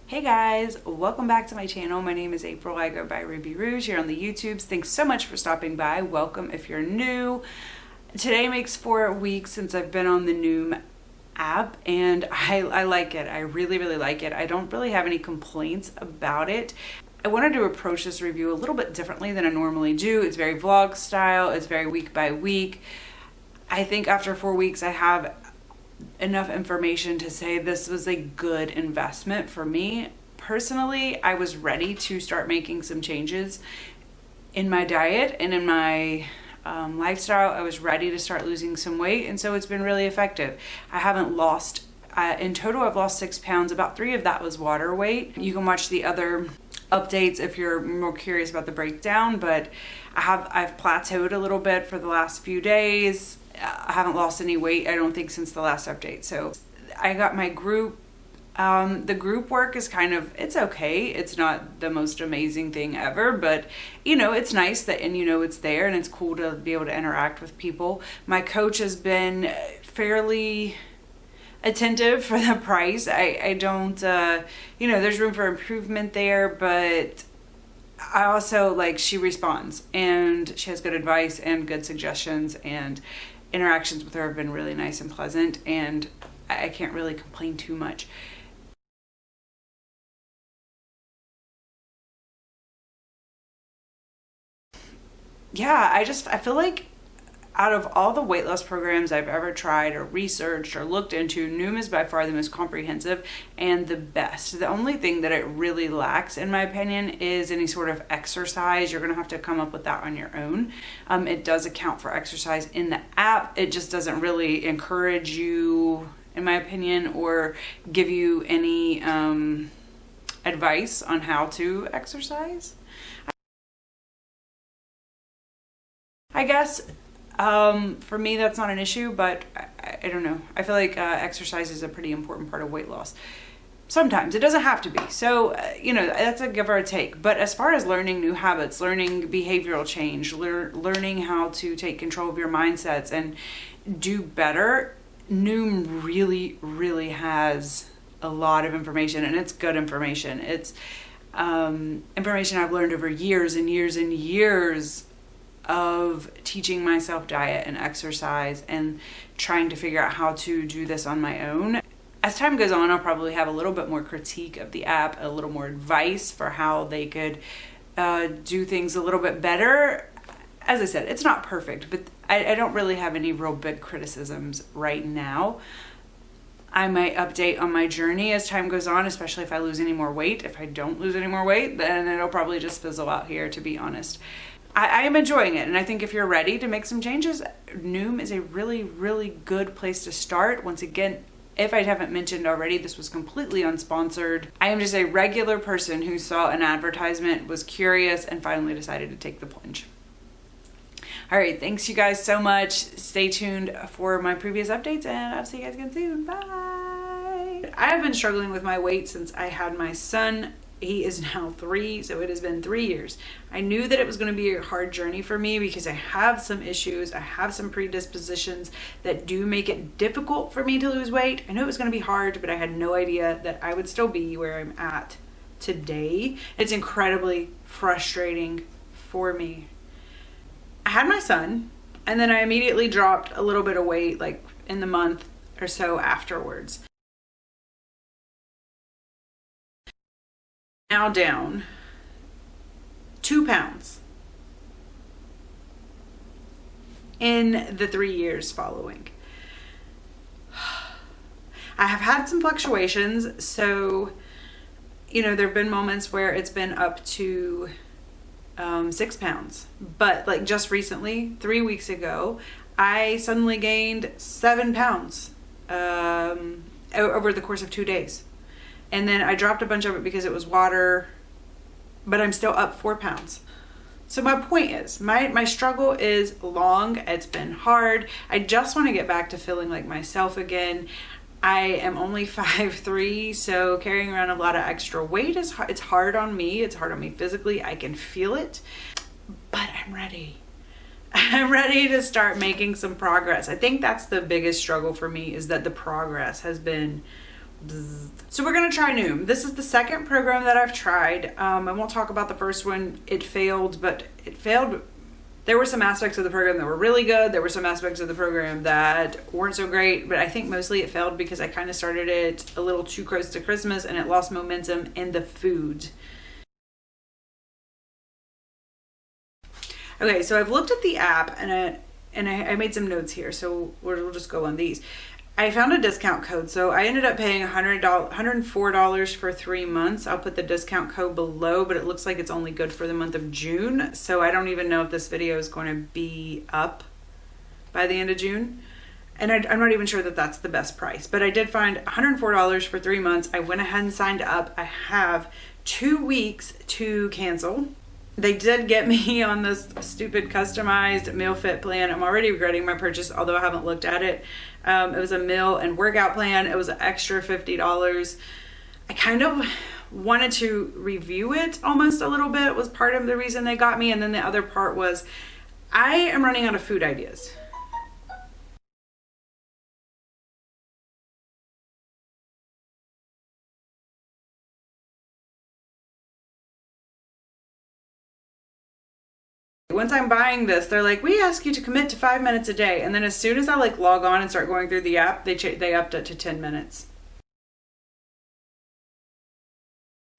Hey guys, welcome back to my channel. My name is April. I go by Ruby Rouge here on the YouTubes. Thanks so much for stopping by. Welcome if you're new. Today makes 4 weeks since I've been on the Noom app and I like it. I really like it. I don't really have any complaints about it. I wanted to approach this review a little bit differently than I normally do. It's very vlog style. It's very week by week. I think after 4 weeks I have enough information to say this was a good investment for me. Personally, I was ready to start making some changes in my diet and in my lifestyle. I was ready to start losing some weight, and so it's been really effective. I haven't lost, in total I've lost 6 pounds. About 3 of that was water weight. You can watch the other updates if you're more curious about the breakdown, but I've plateaued a little bit for the last few days. I haven't lost any weight, I don't think, since the last update. So I got my group. The group work is it's okay. It's not the most amazing thing ever, but it's nice that, and it's there and it's cool to be able to interact with people. My coach has been fairly attentive for the price. I don't, there's room for improvement there, but I also she responds and she has good advice and good suggestions, and interactions with her have been really nice and pleasant, and I can't really complain too much. Yeah, I feel like out of all the weight loss programs I've ever tried or researched or looked into, Noom is by far the most comprehensive and the best. The only thing that it really lacks, in my opinion, is any sort of exercise. You're going to have to come up with that on your own. It does account for exercise in the app. It just doesn't really encourage you, in my opinion, or give you any advice on how to exercise. I guess for me that's not an issue, but I don't know. I feel like exercise is a pretty important part of weight loss. Sometimes it doesn't have to be. So, that's a give or a take. But as far as learning new habits, learning behavioral change, learning how to take control of your mindsets and do better, Noom really has a lot of information, and it's good information. It's information I've learned over years and years and years of teaching myself diet and exercise and trying to figure out how to do this on my own. As time goes on, I'll probably have a little bit more critique of the app, a little more advice for how they could do things a little bit better. As I said, it's not perfect, but I don't really have any real big criticisms right now. I might update on my journey as time goes on, especially if I lose any more weight. If I don't lose any more weight, then it'll probably just fizzle out here, to be honest. I am enjoying it, and I think if you're ready to make some changes, Noom is a really good place to start. Once again, if I haven't mentioned already, this was completely unsponsored. I am just a regular person who saw an advertisement, was curious, and finally decided to take the plunge. All right, thanks you guys so much. Stay tuned for my previous updates, and I'll see you guys again soon. Bye. I have been struggling with my weight since I had my son. He is now 3, so it has been 3 years. I knew that it was going to be a hard journey for me because I have some issues. I have some predispositions that do make it difficult for me to lose weight. I knew it was going to be hard, but I had no idea that I would still be where I'm at today. It's incredibly frustrating for me. I had my son, and then I immediately dropped a little bit of weight, in the month or so afterwards. Now down 2 pounds in the 3 years following. I have had some fluctuations, so there have been moments where it's been up to 6 pounds, but just recently, 3 weeks ago, I suddenly gained 7 pounds over the course of 2 days. And then I dropped a bunch of it because it was water, but I'm still up 4 pounds. So my point is, my struggle is long. It's been hard. I just want to get back to feeling like myself again. I am only 5'3", so carrying around a lot of extra weight is hard. It's hard on me. It's hard on me physically. I can feel it, but I'm ready. I'm ready to start making some progress. I think that's the biggest struggle for me, is that the progress has been So we're going to try Noom. This is the second program that I've tried. I won't talk about the first one. It failed, but it failed. There were some aspects of the program that were really good. There were some aspects of the program that weren't so great, but I think mostly it failed because I kind of started it a little too close to Christmas and it lost momentum in the food. Okay, so I've looked at the app and I made some notes here, so we'll just go on these. I found a discount code, so I ended up paying $104 for 3 months. I'll put the discount code below, but it looks like it's only good for the month of June, so I don't even know if this video is going to be up by the end of June. And I'm not even sure that that's the best price, but I did find $104 for 3 months. I went ahead and signed up. I have 2 weeks to cancel. They did get me on this stupid customized meal fit plan. I'm already regretting my purchase, although I haven't looked at it. It was a meal and workout plan. It was an extra $50. I kind of wanted to review it almost a little bit, was part of the reason they got me. And then the other part was I am running out of food ideas. Once I'm buying this, they're like, we ask you to commit to 5 minutes a day. And then as soon as I log on and start going through the app, they upped it to 10 minutes.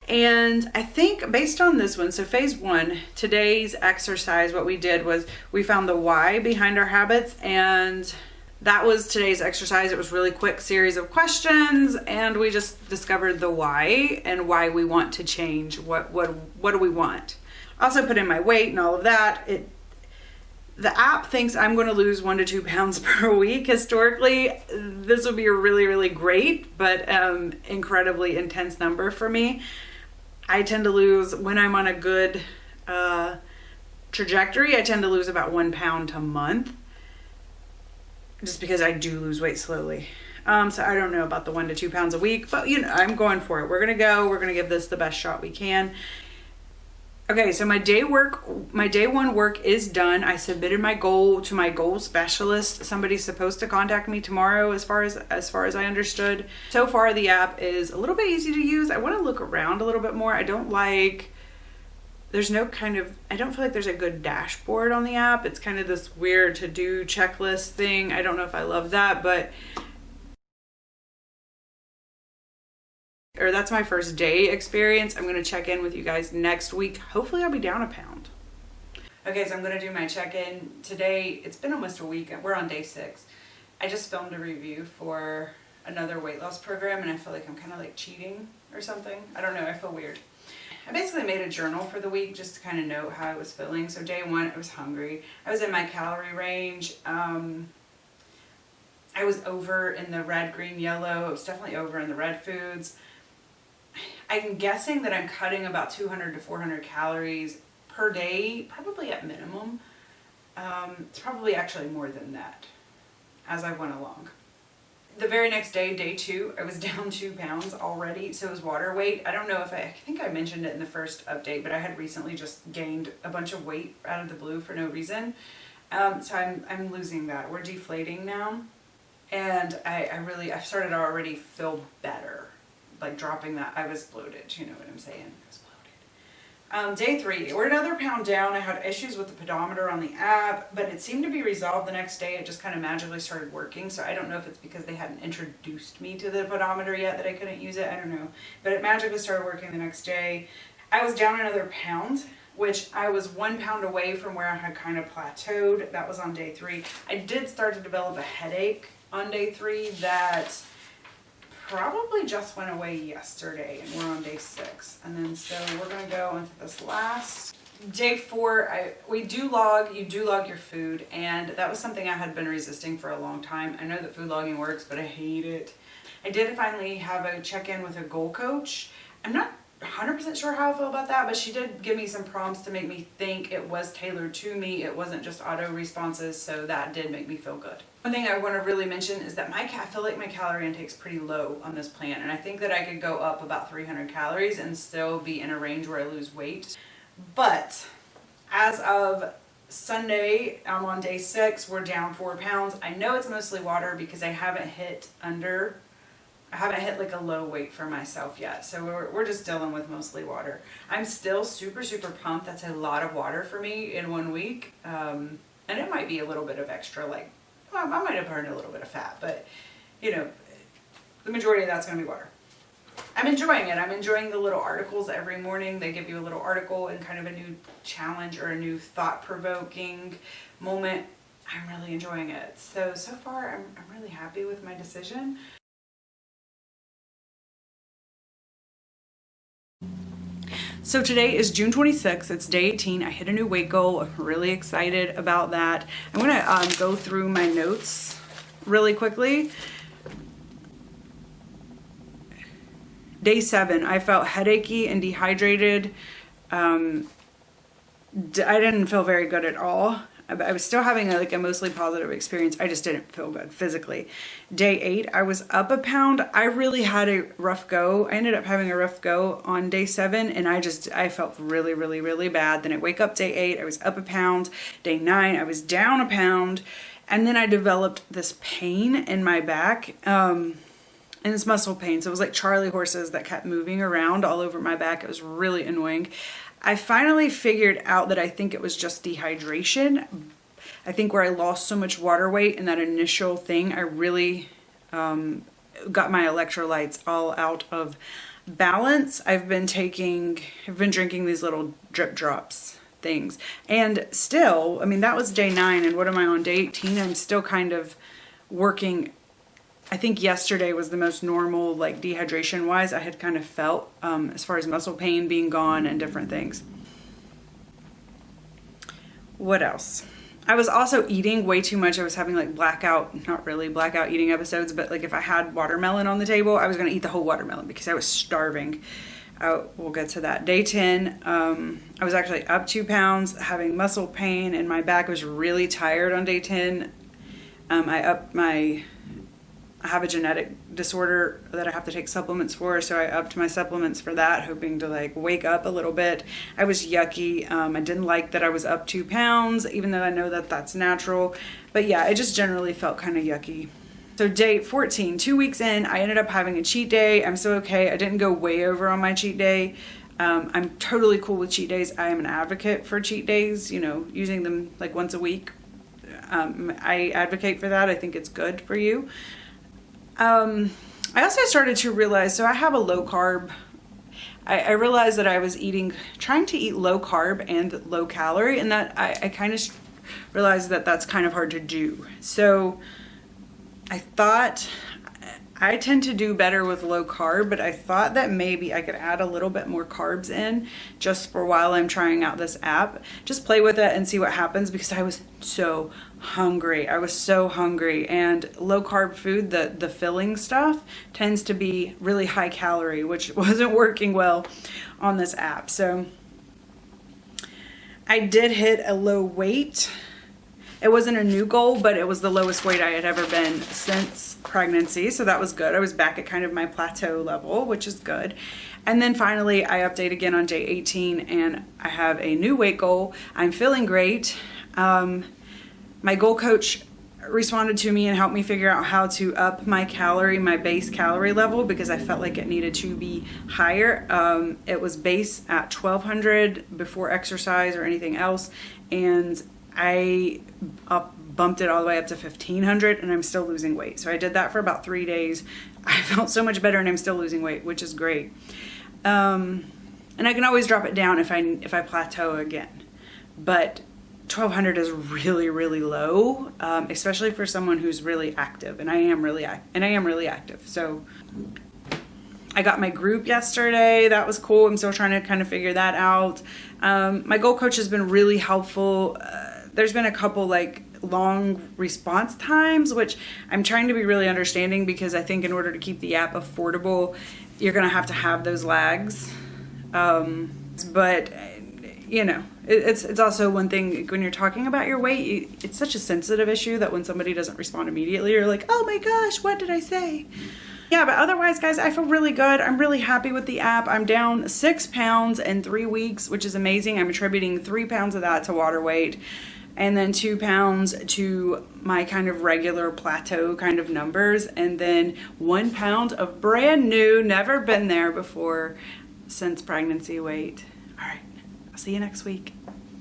And I think based on this one, so phase 1, today's exercise, what we did was we found the why behind our habits, and that was today's exercise. It was a really quick series of questions, and we just discovered the why and why we want to change. What do we want? Also put in my weight and all of that. The app thinks I'm going to lose 1 to 2 pounds per week. Historically, this would be a really, really great, but incredibly intense number for me. I tend to lose, when I'm on a good trajectory, I tend to lose about 1 pound a month, just because I do lose weight slowly. So I don't know about the 1 to 2 pounds a week, but I'm going for it. We're going to go. We're going to give this the best shot we can. Okay, so my day 1 work is done. I submitted my goal to my goal specialist. Somebody's supposed to contact me tomorrow as far as I understood. So far the app is a little bit easy to use. I want to look around a little bit more. I don't feel like there's a good dashboard on the app. It's kind of this weird to-do checklist thing. I don't know if I love that, but that's my first day experience. I'm going to check in with you guys next week. Hopefully I'll be down a pound. Okay, so I'm going to do my check-in today. It's been almost a week. We're on day 6. I just filmed a review for another weight loss program, and I feel like I'm kind of like cheating or something. I don't know. I feel weird. I basically made a journal for the week just to kind of note how I was feeling. So day 1, I was hungry. I was in my calorie range. I was over in the red, green, yellow. I was definitely over in the red foods. I'm guessing that I'm cutting about 200 to 400 calories per day, probably at minimum. It's probably actually more than that as I went along. The very next day, day 2, I was down 2 pounds already. So it was water weight. I don't know if I think I mentioned it in the first update, but I had recently just gained a bunch of weight out of the blue for no reason. So I'm losing that. We're deflating now. And I've started to already feel better. Like dropping that, I was bloated, you know what I'm saying? I was bloated. Day 3, we're another pound down. I had issues with the pedometer on the app, but it seemed to be resolved the next day. It just kind of magically started working. So I don't know if it's because they hadn't introduced me to the pedometer yet that I couldn't use it. I don't know. But it magically started working the next day. I was down another pound, which I was 1 pound away from where I had kind of plateaued. That was on day 3. I did start to develop a headache on day 3 that probably just went away yesterday, and we're on day 6. And then so we're going to go into this last day 4. You do log your food, and that was something I had been resisting for a long time. I know that food logging works, but I hate it. I did finally have a check-in with a goal coach. I'm not 100% sure how I feel about that, but she did give me some prompts to make me think it was tailored to me. It wasn't just auto responses, so that did make me feel good. One thing I want to really mention is that I feel like my calorie intake is pretty low on this plan, and I think that I could go up about 300 calories and still be in a range where I lose weight. But as of Sunday, I'm on day 6, we're down 4 pounds. I know it's mostly water because I haven't hit under I haven't hit like a low weight for myself yet. So we're just dealing with mostly water. I'm still super, super pumped. That's a lot of water for me in 1 week. And it might be a little bit of extra, like, well, I might have burned a little bit of fat, but you know, the majority of that's going to be water. I'm enjoying it. I'm enjoying the little articles every morning. They give you a little article and kind of a new challenge or a new thought-provoking moment. I'm really enjoying it. So far, I'm really happy with my decision. So today is June 26th. It's day 18. I hit a new weight goal. I'm really excited about that. I'm going to go through my notes really quickly. Day 7, I felt headachy and dehydrated. I didn't feel very good at all. I was still having a mostly positive experience. I just didn't feel good physically. Day 8, I was up a pound. I really had a rough go. I ended up having a rough go on day 7, and I felt really, really, really bad. Then I wake up day 8, I was up a pound. Day 9, I was down a pound. And then I developed this pain in my back. And it's muscle pain. So it was like Charlie horses that kept moving around all over my back. It was really annoying. I finally figured out that I think it was just dehydration. I think where I lost so much water weight in that initial thing, I really got my electrolytes all out of balance. I've been drinking these little drip drops things. And still, I mean, that was day 9. And what am I on, day 18? I'm still kind of working. I think yesterday was the most normal, like dehydration wise, I had kind of felt as far as muscle pain being gone and different things. What else? I was also eating way too much. I was having like not really blackout eating episodes, but like if I had watermelon on the table, I was going to eat the whole watermelon because I was starving. We'll get to that. Day 10, I was actually up 2 pounds, having muscle pain in my back. I was really tired on day 10. I have a genetic disorder that I have to take supplements for, so I upped my supplements for that, hoping to like wake up a little bit. I was yucky. I didn't like that I was up 2 pounds, even though I know that that's natural. But yeah, I just generally felt kind of yucky. So day 14, 2 weeks in, I ended up having a cheat day. I'm still okay. I didn't go way over on my cheat day. I'm totally cool with cheat days. I am an advocate for cheat days, you know, using them like once a week. I advocate for that. I think it's good for you. I also started to realize, so I have a low carb. I realized that I was trying to eat low carb and low calorie, and that I kind of realized that that's kind of hard to do. So I thought I tend to do better with low carb, but I thought that maybe I could add a little bit more carbs in just for while I'm trying out this app. Just play with it and see what happens, because I was so hungry. And low carb food, the filling stuff, tends to be really high calorie, which wasn't working well on this app. So I did hit a low weight. It wasn't a new goal, but it was the lowest weight I had ever been since pregnancy. So that was good. I was back at kind of my plateau level, which is good. And then finally, I update again on day 18, and I have a new weight goal. I'm feeling great. My goal coach responded to me and helped me figure out how to up my base calorie level, because I felt like it needed to be higher. It was base at 1200 before exercise or anything else. And I bumped it all the way up to 1500, and I'm still losing weight. So I did that for about 3 days. I felt so much better, and I'm still losing weight, which is great. And I can always drop it down if I plateau again. But 1200 is really, really low, especially for someone who's really active, and I am really active. So I got my group yesterday. That was cool. I'm still trying to kind of figure that out. My goal coach has been really helpful. There's been a couple like long response times, which I'm trying to be really understanding, because I think in order to keep the app affordable, you're going to have those lags. But you know, it's also one thing when you're talking about your weight, it's such a sensitive issue that when somebody doesn't respond immediately, you're like, oh my gosh, what did I say? Yeah, but otherwise, guys, I feel really good. I'm really happy with the app. I'm down 6 pounds in 3 weeks, which is amazing. I'm attributing 3 pounds of that to water weight. and then 2 pounds to my kind of regular plateau kind of numbers, and then 1 pound of brand new, never been there before since pregnancy weight. All right, I'll see you next week.